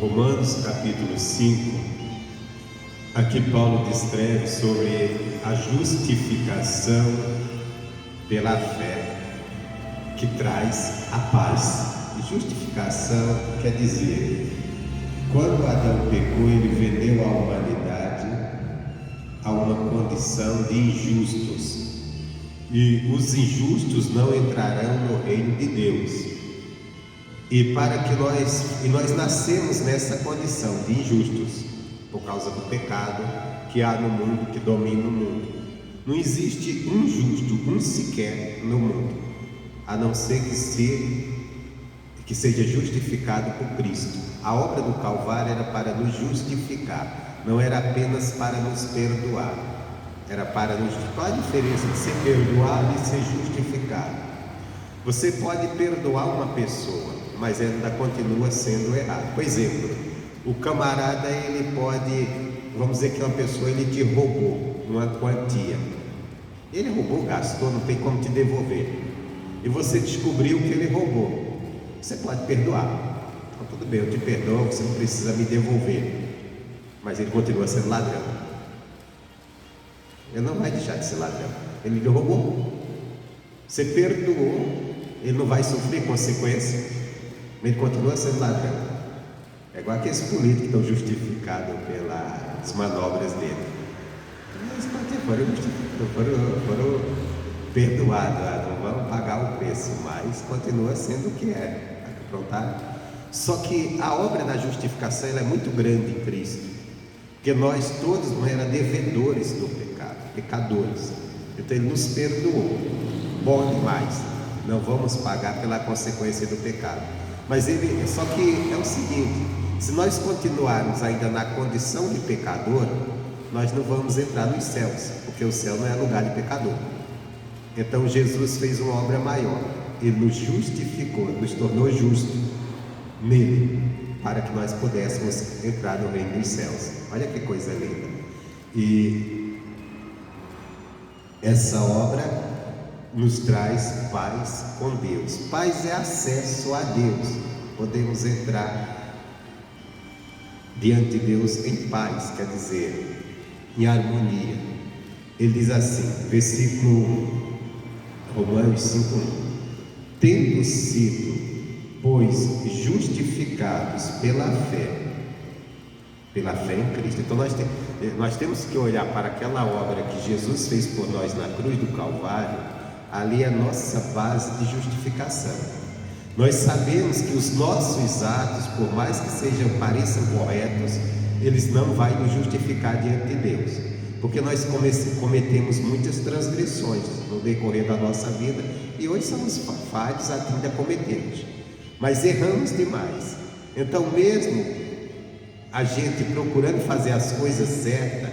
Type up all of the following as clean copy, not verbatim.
Romanos capítulo 5, aqui Paulo descreve sobre a justificação pela fé que traz a paz. E justificação quer dizer, quando Adão pecou, ele vendeu a humanidade a uma condição de injustos, e os injustos não entrarão no reino de Deus. E para que nós nascemos nessa condição de injustos, por causa do pecado que há no mundo, que domina o mundo. Não existe um justo, um sequer no mundo, a não ser que seja justificado por Cristo. A obra do Calvário era para nos justificar, não era apenas para nos perdoar, era para nos... Qual a diferença de ser perdoado e ser justificado? Você pode perdoar uma pessoa, mas ainda continua sendo errado. Por exemplo, o camarada, ele pode, vamos dizer que uma pessoa, ele te roubou uma quantia. Ele roubou, gastou, não tem como te devolver. E você descobriu que ele roubou. Você pode perdoar. Então, tudo bem, eu te perdoo, você não precisa me devolver. Mas ele continua sendo ladrão. Ele não vai deixar de ser ladrão. Ele lhe roubou. Você perdoou, ele não vai sofrer consequência. Ele continua sendo ladrão. É igual aqueles políticos que estão justificados pelas manobras dele. Mas foram perdoados, não vão pagar o preço, mas continua sendo o que é. Aprontaram. Só que a obra da justificação ela é muito grande em Cristo, porque nós todos não éramos devedores do pecado, pecadores. Então ele nos perdoou. Bom demais. Não vamos pagar pela consequência do pecado. Mas só que é o seguinte, se nós continuarmos ainda na condição de pecador, nós não vamos entrar nos céus, porque o céu não é lugar de pecador. Então Jesus fez uma obra maior, ele nos justificou, nos tornou justos nele, para que nós pudéssemos entrar no reino dos céus. Olha que coisa linda. E essa obra nos traz paz com Deus. Paz é acesso a Deus. Podemos entrar diante de Deus em paz, quer dizer, em harmonia. Ele diz assim, versículo Romanos 5:1: tendo sido, pois, justificados pela fé em Cristo. Então nós temos que olhar para aquela obra que Jesus fez por nós na cruz do Calvário. Ali é a nossa base de justificação. Nós sabemos que os nossos atos, por mais que pareçam corretos, eles não vão nos justificar diante de Deus, porque nós cometemos muitas transgressões no decorrer da nossa vida, e hoje somos falhos, ainda cometemos, mas erramos demais. Então, mesmo a gente procurando fazer as coisas certas,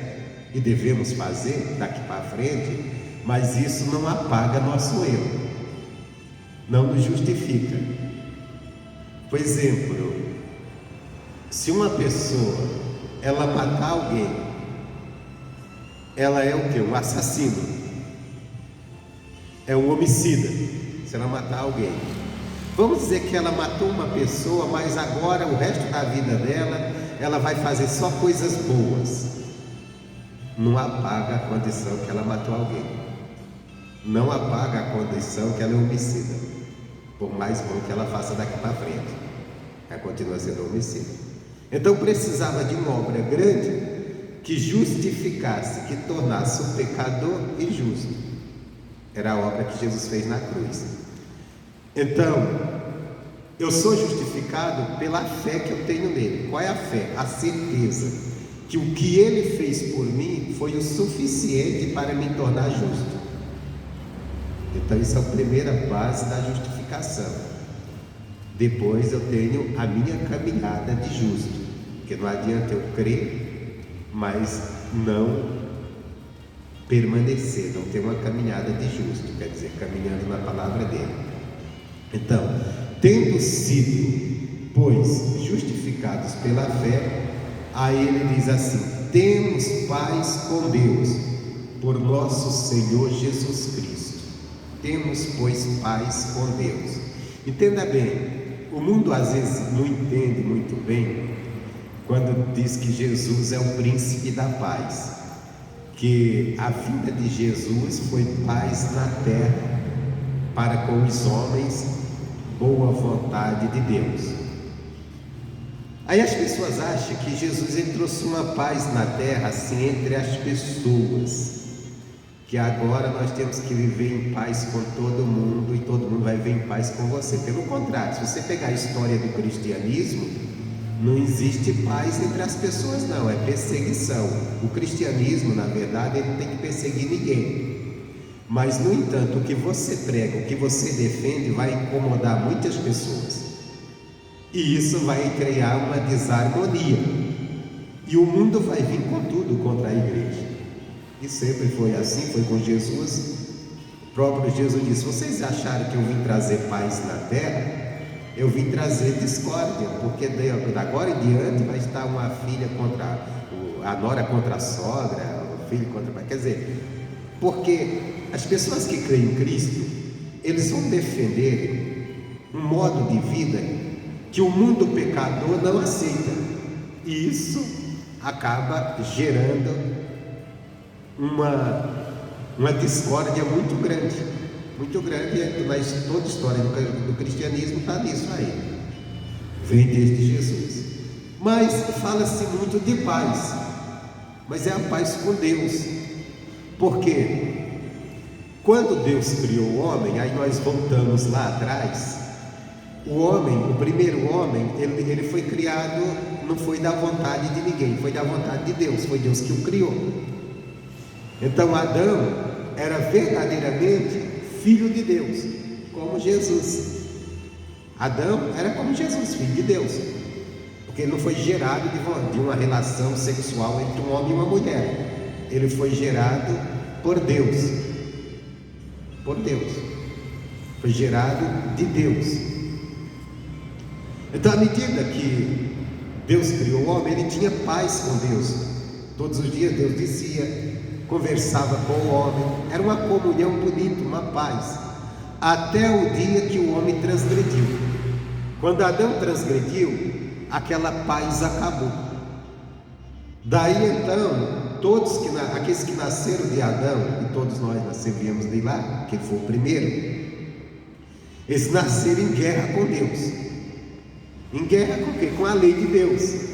e devemos fazer daqui para frente, mas isso não apaga nosso erro, não nos justifica. Por exemplo, se uma pessoa ela matar alguém, ela é o quê? Um assassino, é um homicida. Se ela matar alguém, vamos dizer que ela matou uma pessoa, mas agora o resto da vida dela ela vai fazer só coisas boas. Não apaga a condição que ela matou alguém. Não apaga a condição que ela é homicida, por mais bom que ela faça daqui para frente, ela continua sendo homicida. Então precisava de uma obra grande que justificasse, que tornasse o pecador injusto. Era a obra que Jesus fez na cruz. Então eu sou justificado pela fé que eu tenho nele. Qual é a fé? A certeza que o que ele fez por mim foi o suficiente para me tornar justo. Então isso é a primeira base da justificação. Depois eu tenho a minha caminhada de justo, porque não adianta eu crer, mas não permanecer, não ter uma caminhada de justo, quer dizer, caminhando na palavra dele. Então, tendo sido, pois, justificados pela fé, aí ele diz assim: temos paz com Deus, por nosso Senhor Jesus Cristo. Temos, pois, paz com Deus. Entenda bem, o mundo às vezes não entende muito bem quando diz que Jesus é o príncipe da paz, que a vinda de Jesus foi paz na terra para com os homens, boa vontade de Deus. Aí as pessoas acham que Jesus trouxe uma paz na terra, assim, entre as pessoas, que agora nós temos que viver em paz com todo mundo e todo mundo vai viver em paz com você. Pelo contrário, se você pegar a história do cristianismo, não existe paz entre as pessoas, não, é perseguição. O cristianismo, na verdade, ele tem que perseguir ninguém. Mas, no entanto, o que você prega, o que você defende, vai incomodar muitas pessoas. E isso vai criar uma desarmonia. E o mundo vai vir com tudo contra a igreja. E sempre foi assim, foi com Jesus. O próprio Jesus disse: vocês acharam que eu vim trazer paz na terra? Eu vim trazer discórdia, porque de agora em diante vai estar uma filha contra a nora contra a sogra, o filho contra o pai. Quer dizer, porque as pessoas que creem em Cristo, eles vão defender um modo de vida que o mundo pecador não aceita, e isso acaba gerando uma discórdia muito grande, mas toda a história do cristianismo está nisso aí, vem desde Jesus. Mas fala-se muito de paz, mas é a paz com Deus, porque quando Deus criou o homem, aí nós voltamos lá atrás, o homem, o primeiro homem, ele foi criado, não foi da vontade de ninguém, foi da vontade de Deus, foi Deus que o criou. Então Adão era verdadeiramente filho de Deus, como Jesus. Adão era como Jesus, filho de Deus, porque ele não foi gerado de uma relação sexual entre um homem e uma mulher, ele foi gerado por Deus, foi gerado de Deus. Então, à medida que Deus criou o homem, ele tinha paz com Deus. Todos os dias Deus descia, conversava com o homem, era uma comunhão bonita, uma paz, até o dia que o homem transgrediu. Quando Adão transgrediu, aquela paz acabou. Daí então, aqueles que nasceram de Adão, e todos nós viemos de lá, que ele foi o primeiro, eles nasceram em guerra com Deus. Em guerra com o quê? Com a lei de Deus.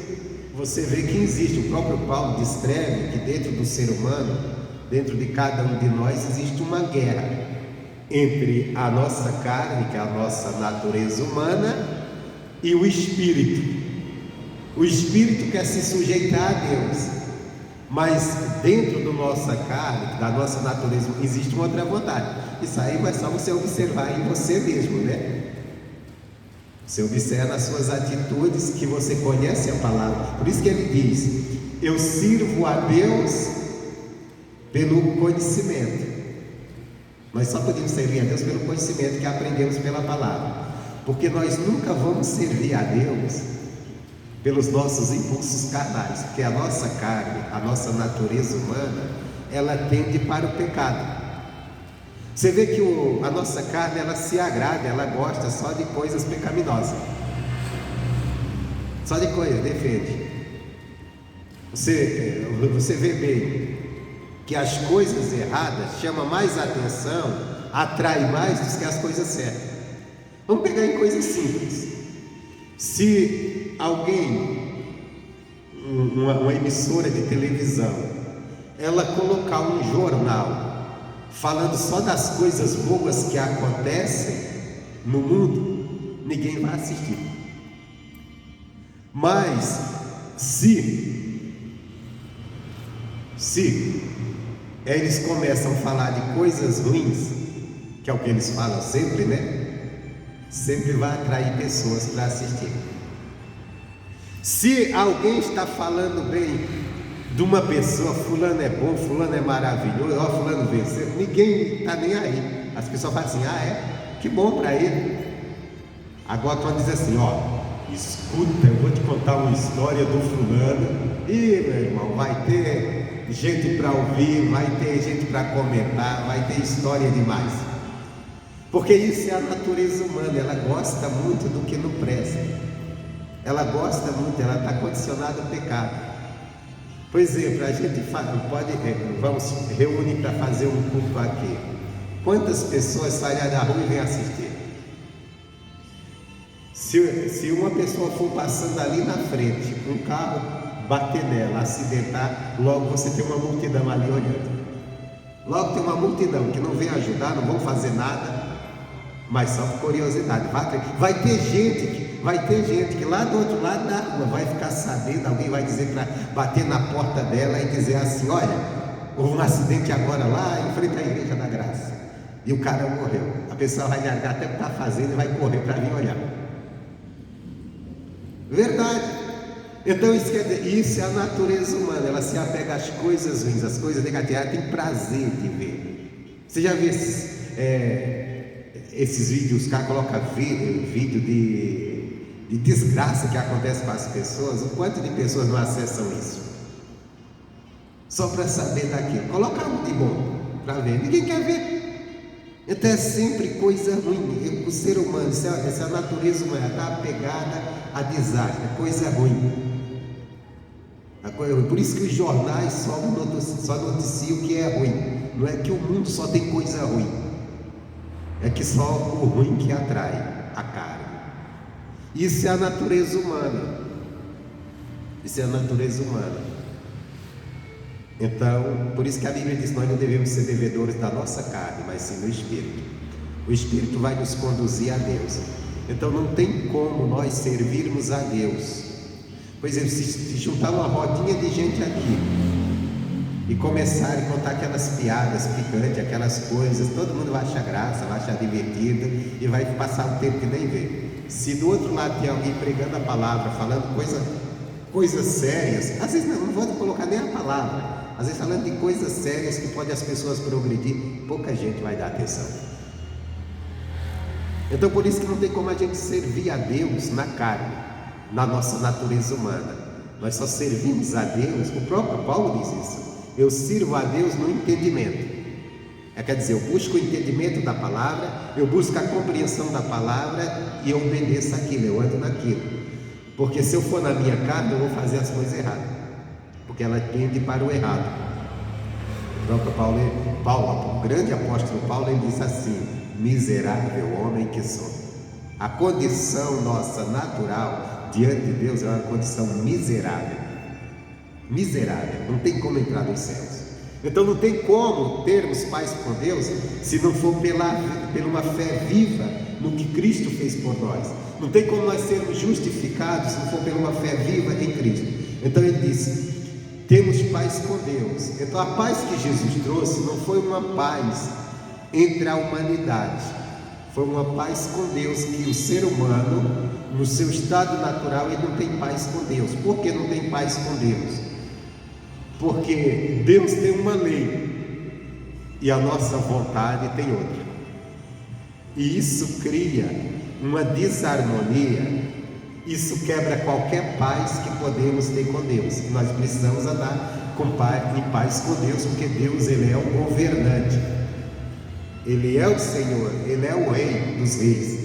Você vê que existe, o próprio Paulo descreve que dentro do ser humano, dentro de cada um de nós, existe uma guerra entre a nossa carne, que é a nossa natureza humana, e o espírito. O espírito quer se sujeitar a Deus, mas dentro da nossa carne, da nossa natureza, existe uma outra vontade. Isso aí é só você observar em você mesmo, né? Você observa nas suas atitudes que você conhece a palavra. Por isso que ele diz: eu sirvo a Deus pelo conhecimento. Nós só podemos servir a Deus pelo conhecimento que aprendemos pela palavra, porque nós nunca vamos servir a Deus pelos nossos impulsos carnais, porque a nossa carne, a nossa natureza humana, ela tende para o pecado. Você vê que a nossa carne, ela se agrada, ela gosta só de coisas pecaminosas, só de coisas, defende. Você vê bem que as coisas erradas chamam mais atenção, atrai mais do que as coisas certas. Vamos pegar em coisas simples. Se alguém, uma emissora de televisão, ela colocar um jornal falando só das coisas boas que acontecem no mundo, ninguém vai assistir. Mas se eles começam a falar de coisas ruins, que é o que eles falam sempre, né? Sempre vai atrair pessoas para assistir. Se alguém está falando bem de uma pessoa, fulano é bom, fulano é maravilhoso, ó, fulano venceu, ninguém está nem aí. As pessoas falam assim: ah, é? Que bom para ele. Agora quando diz assim: ó, escuta, eu vou te contar uma história do fulano, e meu irmão, vai ter gente para ouvir, vai ter gente para comentar, vai ter história demais, porque isso é a natureza humana, ela gosta muito do que não presta. ela gosta muito, ela está condicionada ao pecado. Por exemplo, a gente vamos reunir para fazer um culto aqui. Quantas pessoas saem da rua e vêm assistir? Se uma pessoa for passando ali na frente, um carro bater nela, acidentar, logo você tem uma multidão ali olhando. Logo tem uma multidão que não vem ajudar, não vão fazer nada, mas só por curiosidade. Vai ter gente que lá do outro lado da rua vai ficar sabendo, alguém vai dizer para bater na porta dela e dizer assim: olha, houve um acidente agora lá em frente à Igreja da Graça e o cara morreu. A pessoa vai largar até o que está fazendo e vai correr para vir olhar. Verdade. Então isso quer dizer, isso é a natureza humana, ela se apega às coisas ruins, às coisas negativas, ela tem prazer de ver. Você já viu esses vídeos, os caras colocam vídeo de desgraça que acontece com as pessoas? O quanto de pessoas não acessam isso? Só para saber daquilo. Coloca algo de bom para ver, ninguém quer ver. Então é sempre coisa ruim. O ser humano, essa natureza humana está apegada a desastre, coisa ruim. Por isso que os jornais só noticiam o que é ruim. Não é que o mundo só tem coisa ruim, é que só o ruim que atrai a carne. Isso é a natureza humana. Isso é a natureza humana. Então, por isso que a Bíblia diz: nós não devemos ser devedores da nossa carne, mas sim do Espírito. O Espírito vai nos conduzir a Deus. Então não tem como nós servirmos a Deus. Por exemplo, se juntar uma rodinha de gente aqui e começarem a contar aquelas piadas picantes, aquelas coisas, todo mundo vai achar graça, vai achar divertido e vai passar um tempo que nem vê. Se do outro lado tem alguém pregando a palavra, falando coisas sérias, às vezes não vou colocar nem a palavra, às vezes falando de coisas sérias que podem as pessoas progredir, pouca gente vai dar atenção. Então por isso que não tem como a gente servir a Deus na carne, na nossa natureza humana. Nós só servimos a Deus, o próprio Paulo diz isso: eu sirvo a Deus no entendimento. Quer dizer, eu busco o entendimento da palavra, eu busco a compreensão da palavra e eu obedeço aquilo, eu ando naquilo. Porque se eu for na minha carne, eu vou fazer as coisas erradas, porque ela tende para o errado. O próprio Paulo, o grande apóstolo Paulo, ele diz assim: miserável homem que sou. A condição nossa natural diante de Deus é uma condição miserável. Miserável, não tem como entrar nos céus. Então não tem como termos paz com Deus se não for pela uma fé viva no que Cristo fez por nós. Não tem como nós sermos justificados se não for pela uma fé viva em Cristo. Então ele disse: temos paz com Deus. Então a paz que Jesus trouxe não foi uma paz entre a humanidade, foi uma paz com Deus, que o ser humano, no seu estado natural, ele não tem paz com Deus. Por que não tem paz com Deus? Porque Deus tem uma lei e a nossa vontade tem outra, e isso cria uma desarmonia, isso quebra qualquer paz que podemos ter com Deus. Nós precisamos andar em paz com Deus, porque Deus, ele é o governante, ele é o Senhor, ele é o Rei dos reis.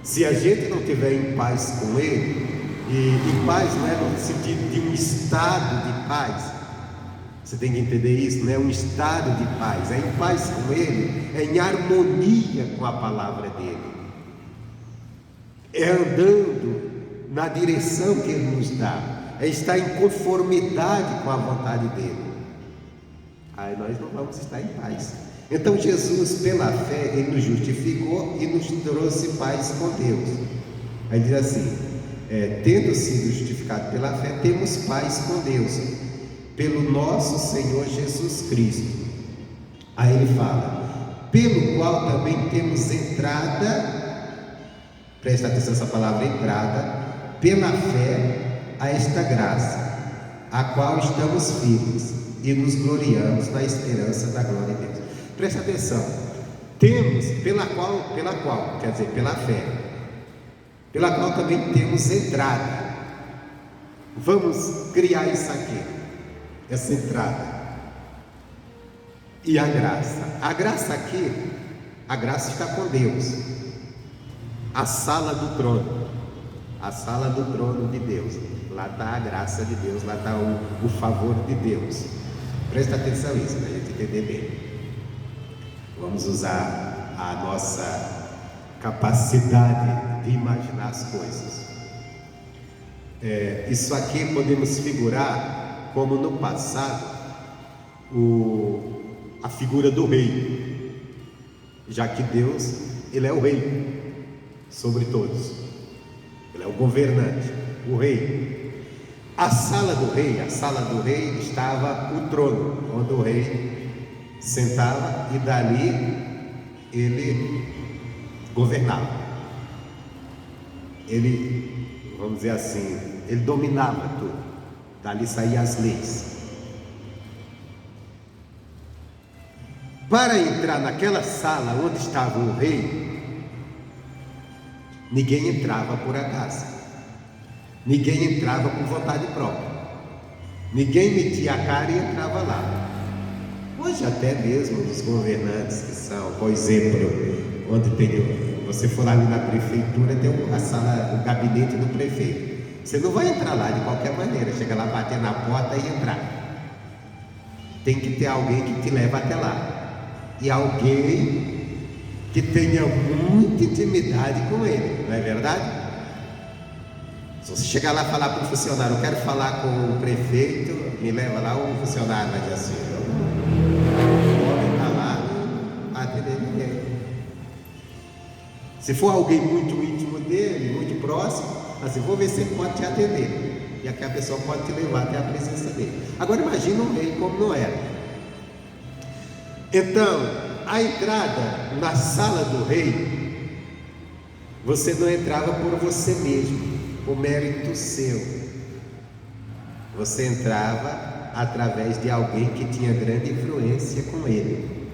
Se a gente não tiver em paz com ele, e paz não é no sentido de um estado de paz, você tem que entender isso, não é um estado de paz, é em paz com ele, é em harmonia com a palavra dele, é andando na direção que ele nos dá, é estar em conformidade com a vontade dele. Aí nós não vamos estar em paz. Então Jesus, pela fé, ele nos justificou e nos trouxe paz com Deus. Aí diz assim: tendo sido justificado pela fé, temos paz com Deus, pelo nosso Senhor Jesus Cristo. Aí ele fala: pelo qual também temos entrada, presta atenção nessa palavra, entrada, pela fé a esta graça, a qual estamos firmes e nos gloriamos na esperança da glória de Deus. Presta atenção, temos pela qual, quer dizer, pela fé, pela qual também temos entrada. Vamos criar isso aqui, essa entrada. E a graça aqui, a graça está com Deus, a sala do trono. a sala do trono de Deus. Lá está a graça de Deus, lá está o favor de Deus. Presta atenção nisso, para a gente entender bem. Vamos usar a nossa capacidade de imaginar as coisas. Isso aqui podemos figurar como no passado a figura do rei, já que Deus, ele é o rei sobre todos, ele é o governante, o rei. A sala do rei estava o trono, onde o rei sentava e dali ele governava. Ele, vamos dizer assim, ele dominava tudo. Dali saíam as leis. Para entrar naquela sala onde estava o rei, ninguém entrava por acaso, ninguém entrava por vontade própria, ninguém metia a cara e entrava lá. Hoje até mesmo os governantes que são, por exemplo, onde tem, você for ali na prefeitura, tem a sala, o gabinete do prefeito. Você não vai entrar lá de qualquer maneira, chega lá, bater na porta e entrar. Tem que ter alguém que te leva até lá. E alguém que tenha muita intimidade com ele, não é verdade? Se você chegar lá e falar para o funcionário, eu quero falar com o prefeito, me leva lá, o funcionário vai dizer assim, o homem está lá, não atender ninguém. Se for alguém muito íntimo dele, muito próximo, assim, vou ver se ele pode te atender, e aqui a pessoa pode te levar até a presença dele. Agora imagina um rei como não era. Então, a entrada na sala do rei, você não entrava por você mesmo, por mérito seu. Você entrava através de alguém que tinha grande influência com ele.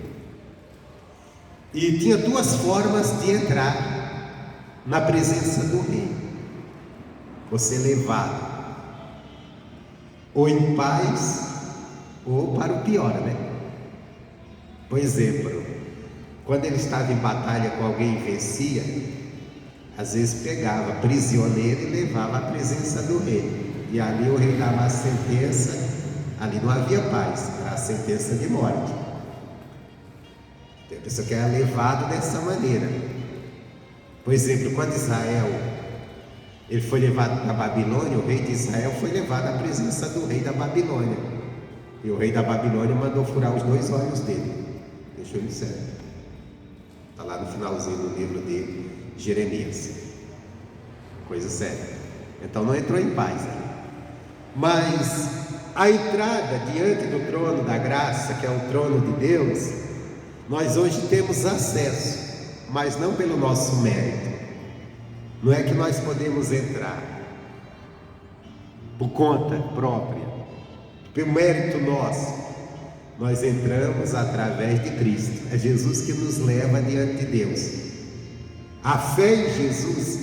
E tinha duas formas de entrar na presença do rei. Você levado ou em paz ou para o pior, né? Por exemplo, quando ele estava em batalha com alguém e vencia, às vezes pegava prisioneiro e levava à presença do rei. E ali o rei dava a sentença, ali não havia paz, era a sentença de morte. Tem pessoa que era levado dessa maneira. Por exemplo, quando Israel ele foi levado para a Babilônia, o rei de Israel foi levado à presença do rei da Babilônia. E o rei da Babilônia mandou furar os 2 olhos dele. Deixou ele cego. Está lá no finalzinho do livro de Jeremias. Coisa séria. Então não entrou em paz ali. Mas a entrada diante do trono da graça, que é o trono de Deus, nós hoje temos acesso, mas não pelo nosso mérito. Não é que nós podemos entrar por conta própria, pelo mérito nosso. Nós entramos através de Cristo. É Jesus que nos leva diante de Deus. A fé em Jesus,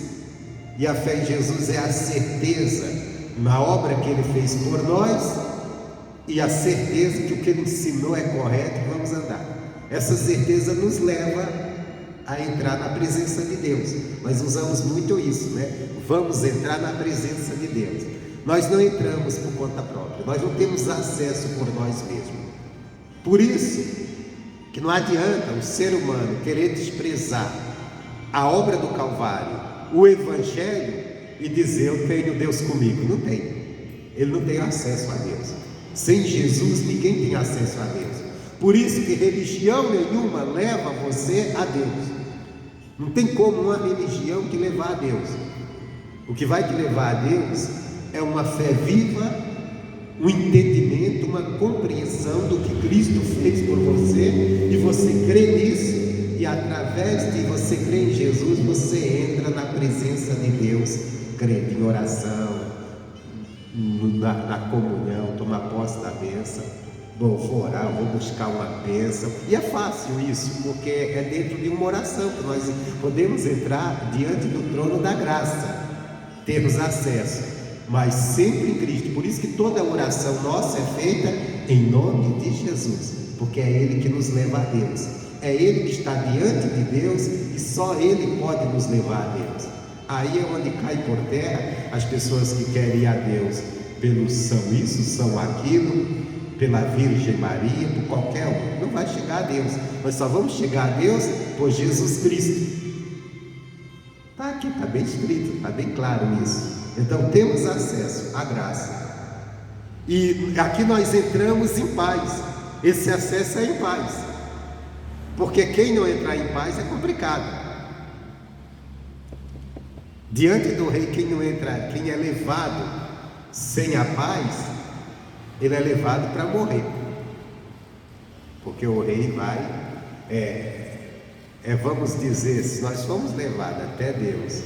e a fé em Jesus é a certeza na obra que Ele fez por nós, e a certeza que o que Ele ensinou é correto e vamos andar. Essa certeza nos leva a entrar na presença de Deus. Nós usamos muito isso, né? Vamos entrar na presença de Deus. Nós não entramos por conta própria, nós não temos acesso por nós mesmos. Por isso que não adianta o ser humano querer desprezar a obra do Calvário, o Evangelho, e dizer eu tenho Deus comigo. Não tem. Ele não tem acesso a Deus. Sem Jesus ninguém tem acesso a Deus. Por isso que religião nenhuma leva você a Deus. Não tem como uma religião te levar a Deus. O que vai te levar a Deus é uma fé viva, um entendimento, uma compreensão do que Cristo fez por você, de você crer nisso, e através de você crer em Jesus, você entra na presença de Deus, crendo em oração, na comunhão, tomar posse da bênção. Bom, vou orar, vou buscar uma bênção, e é fácil isso, porque é dentro de uma oração que nós podemos entrar diante do trono da graça, termos acesso, mas sempre em Cristo. Por isso que toda oração nossa é feita em nome de Jesus, porque é Ele que nos leva a Deus, é Ele que está diante de Deus, e só Ele pode nos levar a Deus. Aí é onde cai por terra as pessoas que querem ir a Deus pelo são isso, são aquilo, pela Virgem Maria, por qualquer um. Não vai chegar a Deus. Nós só vamos chegar a Deus por Jesus Cristo. Está aqui, está bem escrito, está bem claro nisso. Então temos acesso à graça. E aqui nós entramos em paz. Esse acesso é em paz. Porque quem não entrar em paz é complicado. Diante do rei, quem não entra, quem é levado sem a paz, ele é levado para morrer. Porque o rei vai, vamos dizer, se nós formos levados até Deus,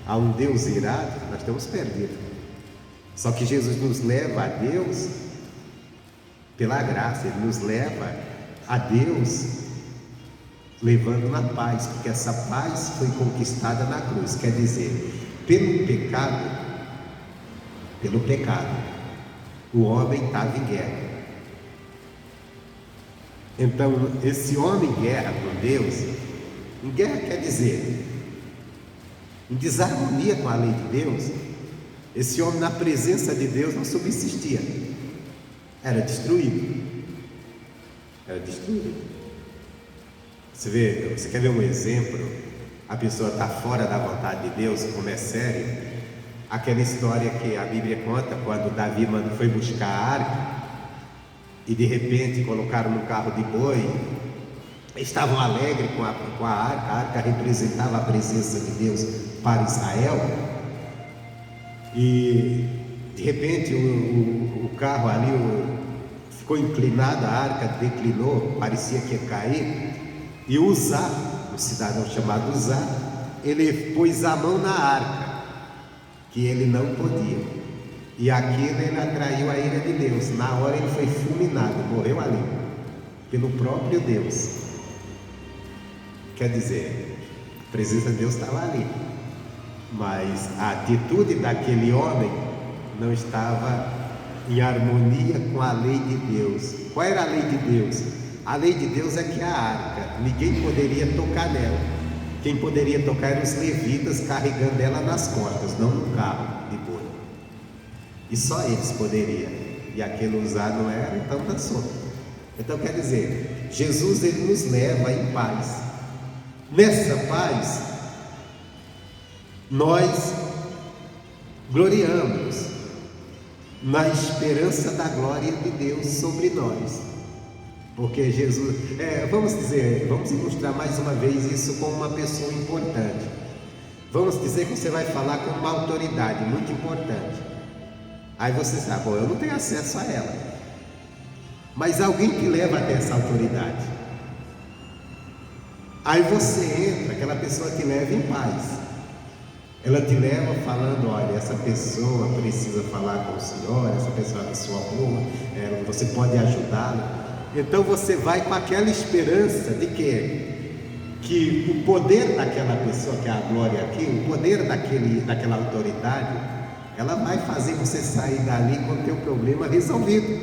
a um Deus irado, nós estamos perdidos. Só que Jesus nos leva a Deus pela graça, Ele nos leva a Deus levando na paz, porque essa paz foi conquistada na cruz. Quer dizer, pelo pecado, o homem estava em guerra. Então, esse homem em guerra com Deus, em guerra quer dizer, em desarmonia com a lei de Deus, esse homem na presença de Deus não subsistia, era destruído. Você quer ver um exemplo? A pessoa está fora da vontade de Deus, como é sério. Aquela história que a Bíblia conta, quando Davi foi buscar a arca, e de repente colocaram no carro de boi, estavam alegres com a arca representava a presença de Deus para Israel, e de repente o carro ali ficou inclinado, a arca declinou, parecia que ia cair, e Uzá, um cidadão chamado Uzá, ele pôs a mão na arca, que ele não podia, e aquilo ele atraiu a ira de Deus. Na hora ele foi fulminado, morreu ali, pelo próprio Deus. Quer dizer, a presença de Deus estava ali, mas a atitude daquele homem não estava em harmonia com a lei de Deus. Qual era a lei de Deus? A lei de Deus é que a arca, ninguém poderia tocar nela. Quem poderia tocar eram os levitas, carregando ela nas costas, não no carro de boi. E só eles poderiam. E aquele Uzá não era, então dançou. Então quer dizer, Jesus ele nos leva em paz. Nessa paz, nós gloriamos na esperança da glória de Deus sobre nós. Porque Jesus, vamos ilustrar mais uma vez isso com uma pessoa importante. Vamos dizer que você vai falar com uma autoridade muito importante. Aí você sabe, eu não tenho acesso a ela, mas alguém que leva até essa autoridade. Aí você entra, aquela pessoa te leva em paz. Ela te leva falando, olha, essa pessoa precisa falar com o Senhor, essa pessoa é uma pessoa boa, você pode ajudá-la. Então você vai com aquela esperança de que o poder daquela pessoa, que é a glória aqui, o poder daquela autoridade, ela vai fazer você sair dali com o teu problema resolvido.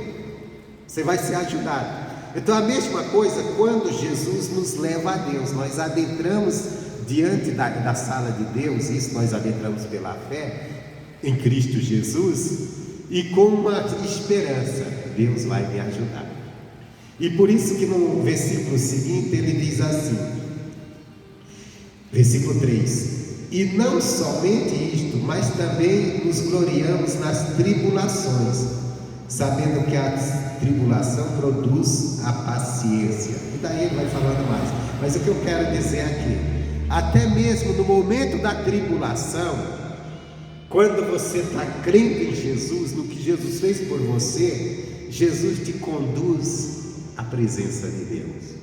Você vai ser ajudado. Então a mesma coisa quando Jesus nos leva a Deus, nós adentramos diante da sala de Deus, isso nós adentramos pela fé em Cristo Jesus, e com uma esperança, Deus vai me ajudar. E por isso que no versículo seguinte ele diz assim, versículo 3: e não somente isto, mas também nos gloriamos nas tribulações, sabendo que a tribulação produz a paciência. E daí ele vai falando mais, mas o que eu quero dizer aqui, até mesmo no momento da tribulação, quando você está crendo em Jesus, no que Jesus fez por você, Jesus te conduz à presença de Deus,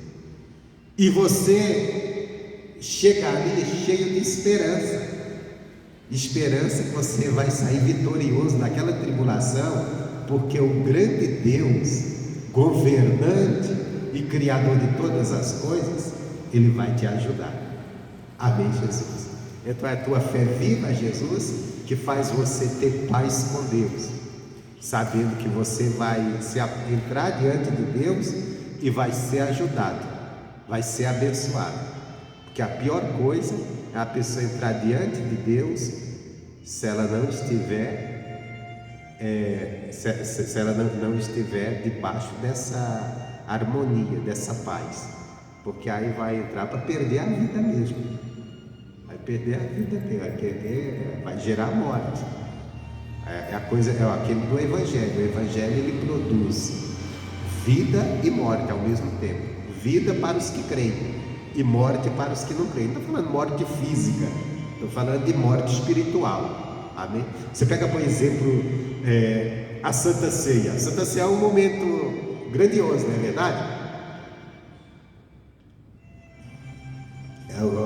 e você chega ali cheio de esperança que você vai sair vitorioso naquela tribulação, porque o grande Deus, governante e criador de todas as coisas, Ele vai te ajudar. Amém, Jesus? Então é a tua fé viva a Jesus que faz você ter paz com Deus, sabendo que você vai entrar diante de Deus e vai ser ajudado, vai ser abençoado. Porque a pior coisa é a pessoa entrar diante de Deus, se ela não estiver se ela não estiver debaixo dessa harmonia, dessa paz, porque aí vai entrar para perder a vida mesmo, vai perder a vida, vai gerar morte. A coisa é aquele do Evangelho. O Evangelho ele produz vida e morte ao mesmo tempo, vida para os que creem e morte para os que não creem. Não estou falando morte física, estou falando de morte espiritual. Amém? Você pega, por exemplo, a Santa Ceia. A Santa Ceia é um momento grandioso, não é verdade?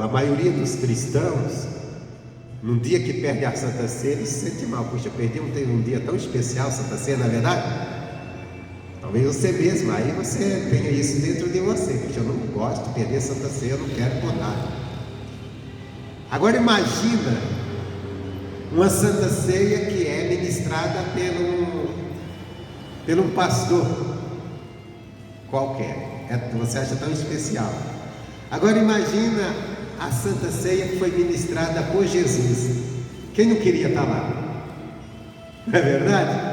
A maioria dos cristãos, num dia que perde a Santa Ceia, ele se sente mal. Puxa, perdi um dia tão especial, Santa Ceia, não é verdade? Talvez você mesmo, aí você tenha isso dentro de você. Puxa, eu não gosto de perder a Santa Ceia, eu não quero por nada. Agora imagina uma Santa Ceia que é ministrada por um pastor qualquer. Você acha tão especial. Agora imagina a Santa Ceia que foi ministrada por Jesus. Quem não queria estar lá? Não é verdade?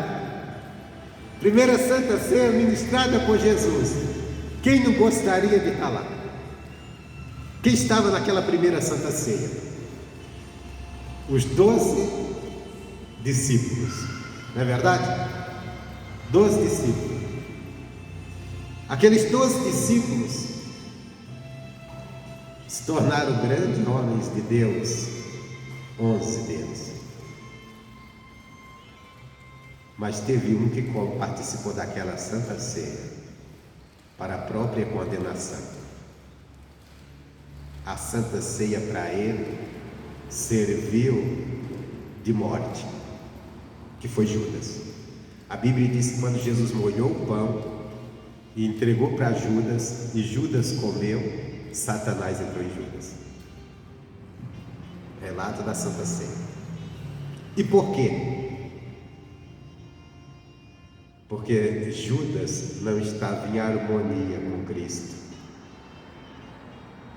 Primeira Santa Ceia ministrada por Jesus. Quem não gostaria de estar lá? Quem estava naquela primeira Santa Ceia? Os 12 discípulos. Não é verdade? 12 discípulos. Aqueles 12 discípulos se tornaram grandes homens de Deus, 11 deles. Mas teve um que participou daquela Santa Ceia para a própria condenação. A Santa Ceia para ele serviu de morte, que foi Judas. A Bíblia diz que quando Jesus molhou o pão e entregou para Judas, e Judas comeu, Satanás entrou em Judas. Relato da Santa Ceia. E por quê? Porque Judas não estava em harmonia com Cristo.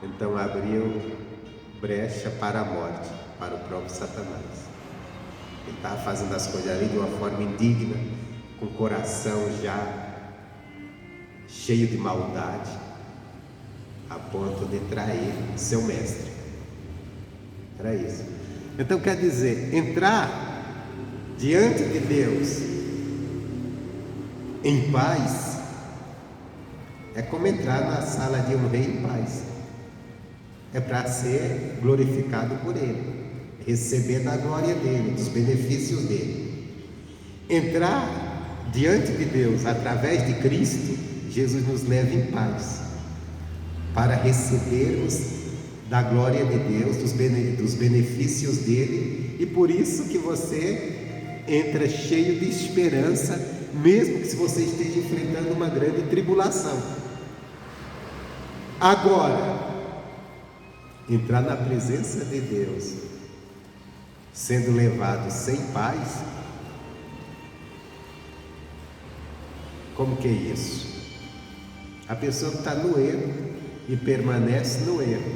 Então abriu brecha para a morte, para o próprio Satanás. Ele estava fazendo as coisas ali de uma forma indigna, com o coração já cheio de maldade, a ponto de trair seu mestre. Era isso. Então quer dizer, entrar diante de Deus em paz é como entrar na sala de um rei em paz. É para ser glorificado por Ele, receber da glória dEle, dos benefícios dEle. Entrar diante de Deus através de Cristo, Jesus nos leva em paz, para recebermos da glória de Deus, dos benefícios dEle, e por isso que você entra cheio de esperança, mesmo que se você esteja enfrentando uma grande tribulação. Agora, entrar na presença de Deus, sendo levado sem paz, como que é isso? A pessoa que está no erro e permanece no erro,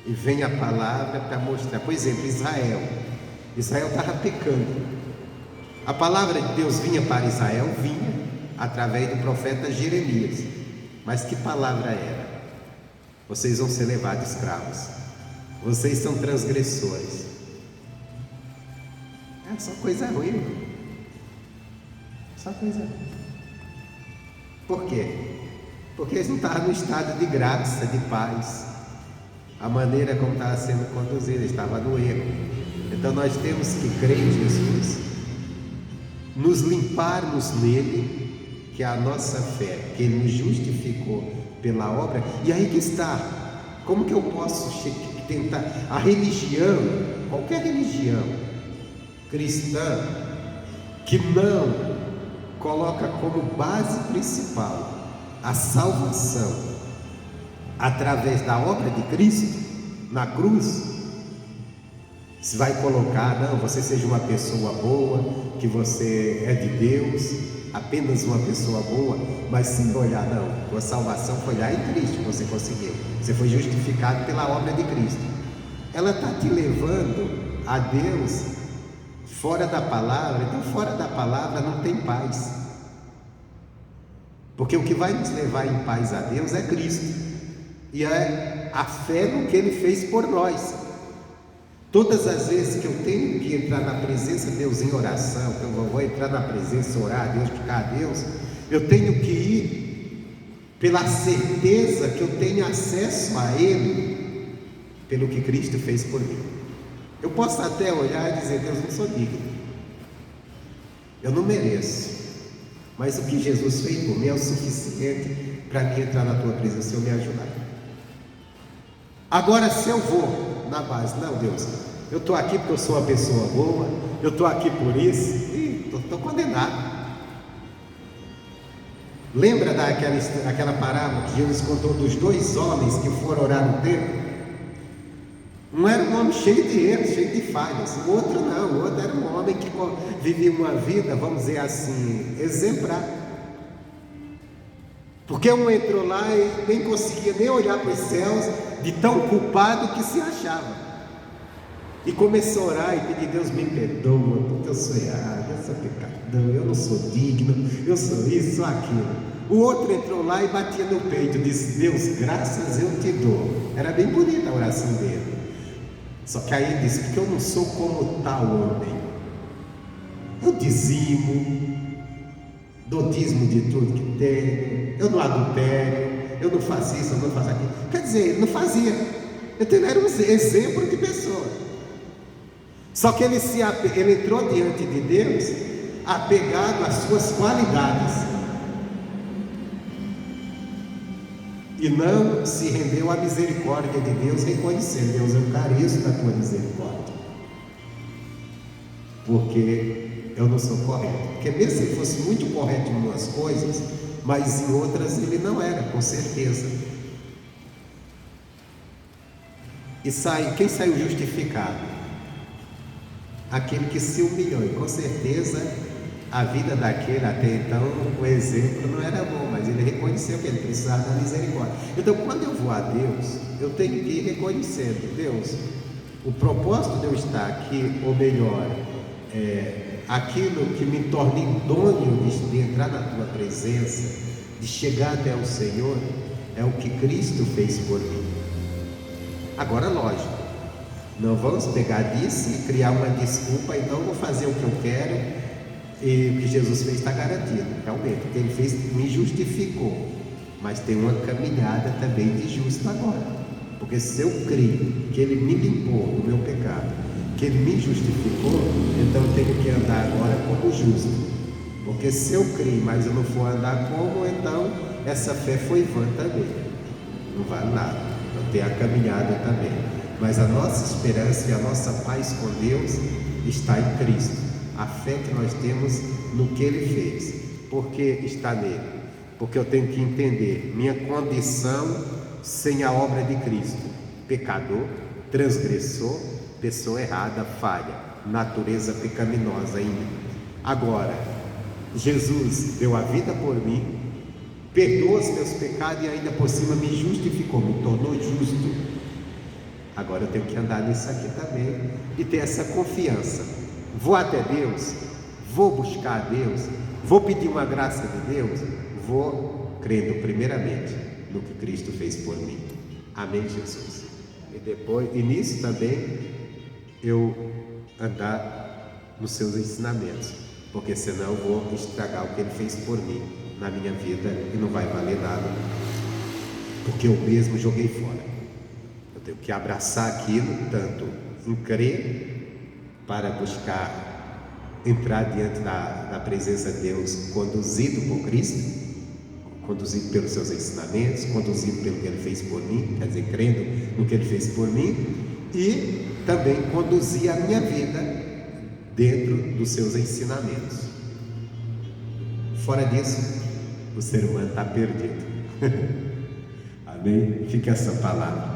e vem a palavra para mostrar. Por exemplo, Israel estava pecando. A palavra de Deus vinha para Israel, vinha através do profeta Jeremias. Mas que palavra era? Vocês vão ser levados escravos, vocês são transgressores. É só coisa ruim, só coisa ruim. Por quê? Porque eles não estavam no estado de graça, de paz. A maneira como estava sendo conduzido, eles estavam no erro. Então nós temos que crer em Jesus, nos limparmos nele, que é a nossa fé, que Ele nos justificou pela obra. E aí que está, como que eu posso tentar? A religião, qualquer religião cristã, que não coloca como base principal a salvação através da obra de Cristo na cruz, se vai colocar, não, você seja uma pessoa boa, que você é de Deus, apenas uma pessoa boa, mas se olhar, não, tua salvação foi lá em Cristo que você conseguiu, você foi justificado pela obra de Cristo. ela está te levando a Deus fora da palavra. Então fora da palavra não tem paz, porque o que vai nos levar em paz a Deus é Cristo, e é a fé no que Ele fez por nós. Todas as vezes que eu tenho que entrar na presença de Deus em oração, que eu vou entrar na presença, orar a Deus, ficar a Deus, eu tenho que ir pela certeza que eu tenho acesso a Ele, pelo que Cristo fez por mim. Eu posso até olhar e dizer: Deus, não sou digno, eu não mereço, mas o que Jesus fez por mim é o suficiente para mim entrar na tua presença, se eu me ajudar. Agora, se eu vou na base, não, Deus, eu estou aqui porque eu sou uma pessoa boa, eu estou aqui por isso, e estou condenado. Lembra daquela parábola que Jesus contou dos dois homens que foram orar no templo? Um era um homem cheio de erros, cheio de falhas. O outro não, o outro era um homem que vivia uma vida, vamos dizer assim, exemplar. Porque um entrou lá e nem conseguia nem olhar para os céus, de tão culpado que se achava. E começou a orar e pedir: Deus, me perdoa, porque eu sou errado, eu sou pecadão, eu não sou digno, eu sou isso, sou aquilo. O outro entrou lá e batia no peito, disse: Deus, graças eu te dou. Era bem bonita a oração dele. Só que aí ele disse: porque eu não sou como tal homem, eu dizimo, dou dízimo de tudo que tenho, eu não adultério, eu não faço isso, eu não faço aquilo. Quer dizer, ele não fazia. Então ele era um exemplo de pessoa. Só que ele entrou diante de Deus apegado às suas qualidades e não se rendeu à misericórdia de Deus, reconhecendo: Deus, eu careço da tua misericórdia, porque eu não sou correto. Porque mesmo se ele fosse muito correto em umas coisas, mas em outras ele não era, com certeza. E quem saiu justificado? Aquele que se humilhou. E com certeza a vida daquele, até então, o exemplo não era bom, mas ele reconheceu que ele precisava da misericórdia. Então, quando eu vou a Deus, eu tenho que ir reconhecendo: Deus, o propósito de eu estar aqui, ou melhor, aquilo que me torna idôneo de entrar na tua presença, de chegar até o Senhor, é o que Cristo fez por mim. Agora, lógico, não vamos pegar disso e criar uma desculpa: então eu vou fazer o que eu quero, e o que Jesus fez está garantido. Realmente, o que Ele fez me justificou, mas tem uma caminhada também de justo agora, porque se eu creio que Ele me limpou do meu pecado, que Ele me justificou, então eu tenho que andar agora como justo. Porque se eu creio, mas eu não for andar como, então essa fé foi vã também, não vale nada. Eu tenho a caminhada também. Mas a nossa esperança e a nossa paz com Deus está em Cristo. A fé que nós temos no que Ele fez. Por que está nele? Porque eu tenho que entender minha condição sem a obra de Cristo: pecador, transgressor, pessoa errada, falha, natureza pecaminosa em mim. Agora, Jesus deu a vida por mim, perdoou os meus pecados e ainda por cima me justificou, me tornou justo. Agora eu tenho que andar nisso aqui também e ter essa confiança. Vou até Deus, vou buscar a Deus, vou pedir uma graça de Deus, vou crendo primeiramente no que Cristo fez por mim. Amém, Jesus? E nisso também eu andar nos seus ensinamentos, porque senão eu vou estragar o que Ele fez por mim na minha vida e não vai valer nada, porque eu mesmo joguei fora. Tenho que abraçar aquilo, tanto em crer, para buscar entrar diante da presença de Deus, conduzido por Cristo, conduzido pelos seus ensinamentos, conduzido pelo que Ele fez por mim, quer dizer, crendo no que Ele fez por mim, e também conduzir a minha vida dentro dos seus ensinamentos. Fora disso, o ser humano está perdido. Amém? Fica essa palavra.